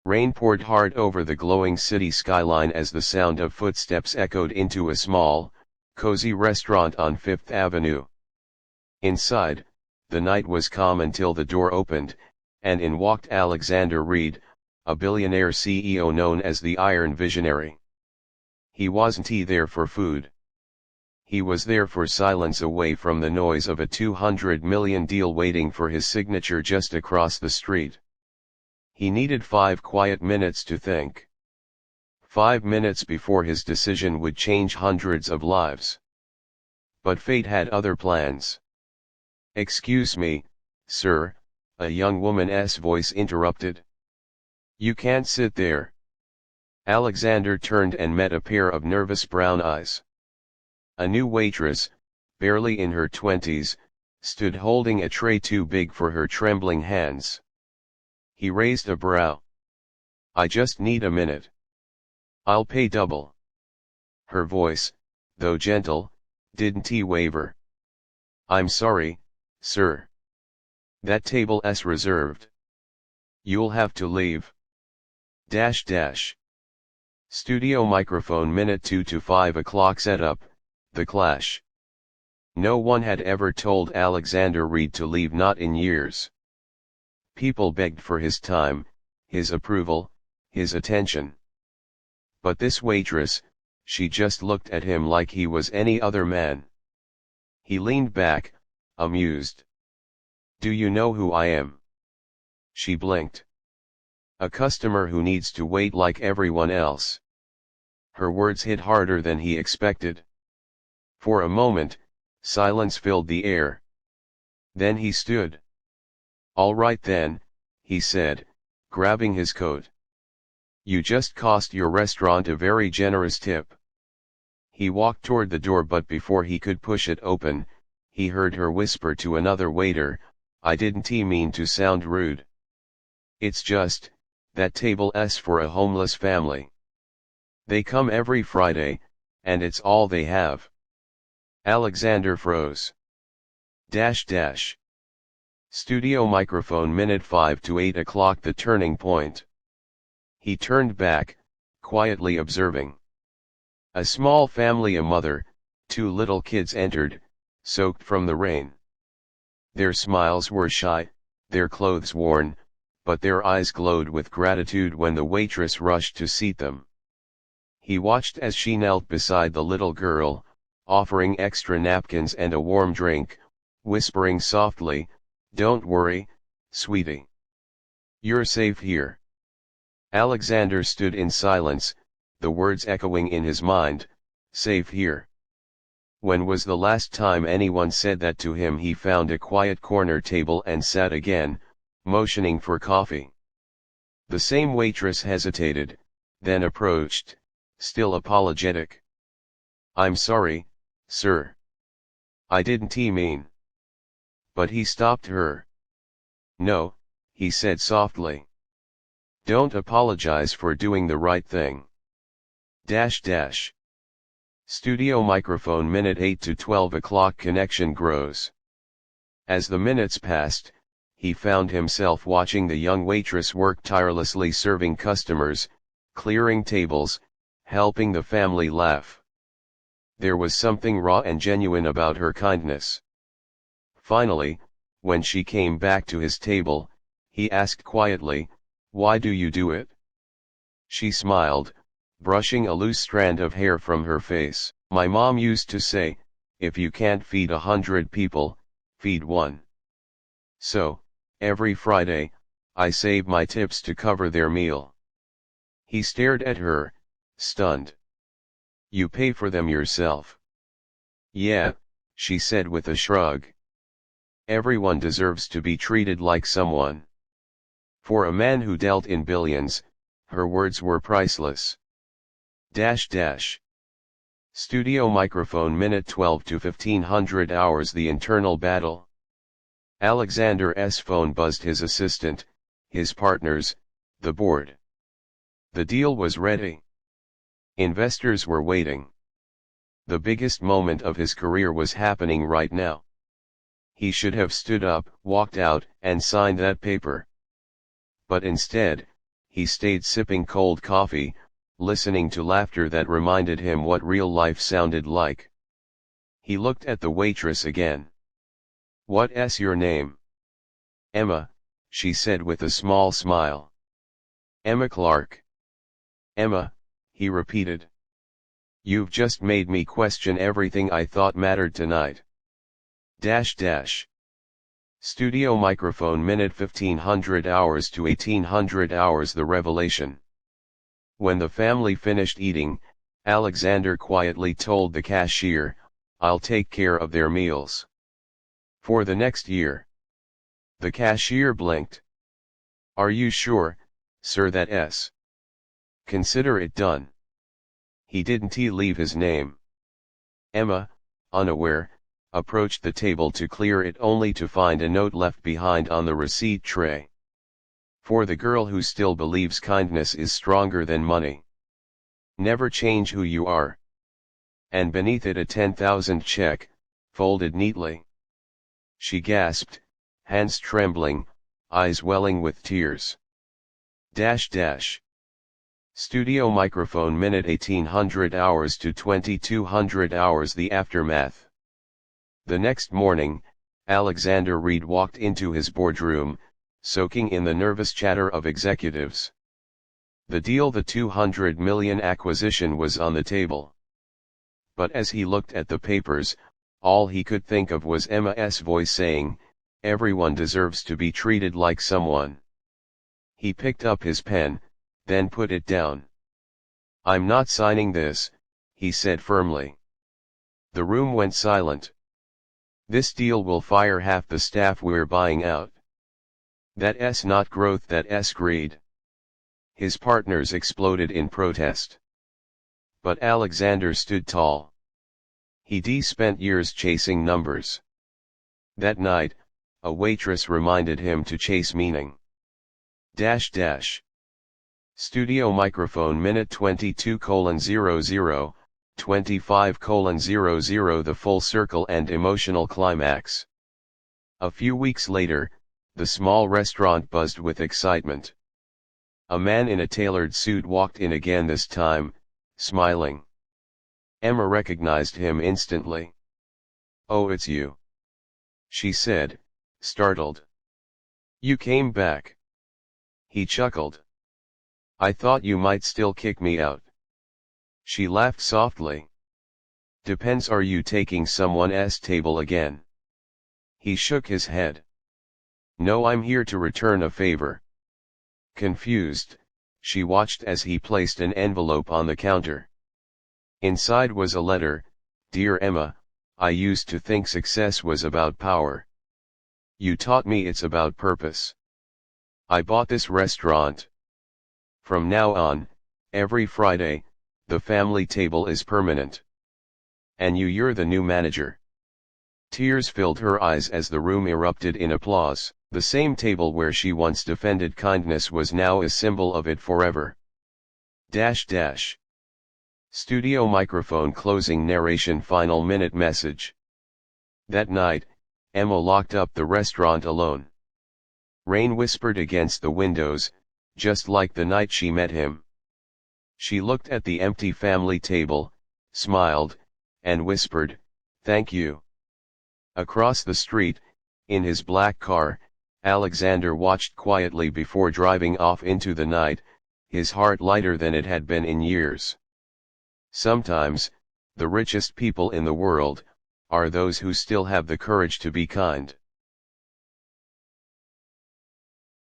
Rain poured hard over the glowing city skyline as the sound of footsteps echoed into a small, cozy restaurant on Fifth Avenue. Inside, the night was calm until the door opened, and in walked Alexander Reed, a billionaire CEO known as the Iron Visionary. He wasn't there for food. He was there for silence, away from the noise of a $200 million deal waiting for his signature just across the street. He needed 5 quiet minutes to think. 5 minutes before his decision would change hundreds of lives. But fate had other plans. "Excuse me, sir," a young woman's voice interrupted. "You can't sit there." Alexander turned and met a pair of nervous brown eyes. A new waitress, barely in her 20s, stood holding a tray too big for her trembling hands. He raised a brow. "I just need a minute. I'll pay double." Her voice, though gentle, didn't waver. "I'm sorry, sir. That table's reserved. You'll have to leave. Studio microphone minute 2 to 5 o'clock setup, The Clash. No one had ever told Alexander Reed to leave, not in years. People begged for his time, his approval, his attention. But this waitress, she just looked at him like he was any other man. He leaned back, amused. "Do you know who I am?" She blinked. "A customer who needs to wait like everyone else." Her words hit harder than he expected. For a moment, silence filled the air. Then he stood. "All right then," he said, grabbing his coat. "You just cost your restaurant a very generous tip." He walked toward the door, but before he could push it open, he heard her whisper to another waiter, "I didn't mean to sound rude. It's just, that table's for a homeless family. They come every Friday, and it's all they have." Alexander froze. Studio microphone minute 5 to 8 o'clock The Turning Point. He turned back, quietly observing. A small family, a mother, 2 little kids entered, soaked from the rain. Their smiles were shy, their clothes worn, but their eyes glowed with gratitude when the waitress rushed to seat them. He watched as she knelt beside the little girl, offering extra napkins and a warm drink, whispering softly, "Don't worry, sweetie. You're safe here." Alexander stood in silence, the words echoing in his mind, "Safe here." When was the last time anyone said that to him? He found a quiet corner table and sat again, motioning for coffee. The same waitress hesitated, then approached, still apologetic. "I'm sorry, sir. I didn't mean." But he stopped her. "No," he said softly. "Don't apologize for doing the right thing." Studio microphone minute 8 to 12 o'clock Connection grows. As the minutes passed, he found himself watching the young waitress work tirelessly, serving customers, clearing tables, helping the family laugh. There was something raw and genuine about her kindness. Finally, when she came back to his table, he asked quietly, "Why do you do it?" She smiled, brushing a loose strand of hair from her face. "My mom used to say, if you can't feed 100 people, feed one. So, every Friday, I save my tips to cover their meal." He stared at her, stunned. "You pay for them yourself?" "Yeah," she said with a shrug. "Everyone deserves to be treated like someone." For a man who dealt in billions, her words were priceless. Studio microphone minute 12 to 1500 hours The Internal Battle. Alexander's phone buzzed. His assistant, his partners, the board. The deal was ready. Investors were waiting. The biggest moment of his career was happening right now. He should have stood up, walked out, and signed that paper. But instead, he stayed sipping cold coffee, listening to laughter that reminded him what real life sounded like. He looked at the waitress again. "What's your name?" "Emma," she said with a small smile. "Emma Clark." "Emma," he repeated. "You've just made me question everything I thought mattered tonight." Studio microphone minute 1500 hours to 1800 hours. The revelation. When the family finished eating, Alexander quietly told the cashier, "I'll take care of their meals for the next year." The cashier blinked. "Are you sure, sir, that's consider it done?" He didn't leave his name. Emma, unaware, approached the table to clear it only to find a note left behind on the receipt tray. "For the girl who still believes kindness is stronger than money. Never change who you are." And beneath it a 10,000 check, folded neatly. She gasped, hands trembling, eyes welling with tears. Studio microphone minute 1800 hours to 2200 hours. The aftermath. The next morning, Alexander Reed walked into his boardroom, soaking in the nervous chatter of executives. The deal, the 200 million acquisition, was on the table. But as he looked at the papers, all he could think of was Emma's voice saying, "Everyone deserves to be treated like someone." He picked up his pen, then put it down. "I'm not signing this," he said firmly. The room went silent. "This deal will fire half the staff we're buying out. That's not growth, that's greed." His partners exploded in protest. But Alexander stood tall. He'd spent years chasing numbers. That night, a waitress reminded him to chase meaning. Studio microphone minute 22:00, 25:00. The full circle and emotional climax. A few weeks later, the small restaurant buzzed with excitement. A man in a tailored suit walked in again, this time, smiling. Emma recognized him instantly. "Oh, it's you," she said, startled. "You came back." He chuckled. "I thought you might still kick me out." She laughed softly. "Depends, are you taking someone's table again?" He shook his head. "No, I'm here to return a favor." Confused, she watched as he placed an envelope on the counter. Inside was a letter. "Dear Emma, I used to think success was about power. You taught me it's about purpose. I bought this restaurant. From now on, every Friday, the family table is permanent. And you're the new manager." Tears filled her eyes as the room erupted in applause. The same table where she once defended kindness was now a symbol of it forever. Studio microphone closing narration final minute message. That night, Emma locked up the restaurant alone. Rain whispered against the windows, just like the night she met him. She looked at the empty family table, smiled, and whispered, "Thank you." Across the street, in his black car, Alexander watched quietly before driving off into the night, his heart lighter than it had been in years. Sometimes, the richest people in the world are those who still have the courage to be kind.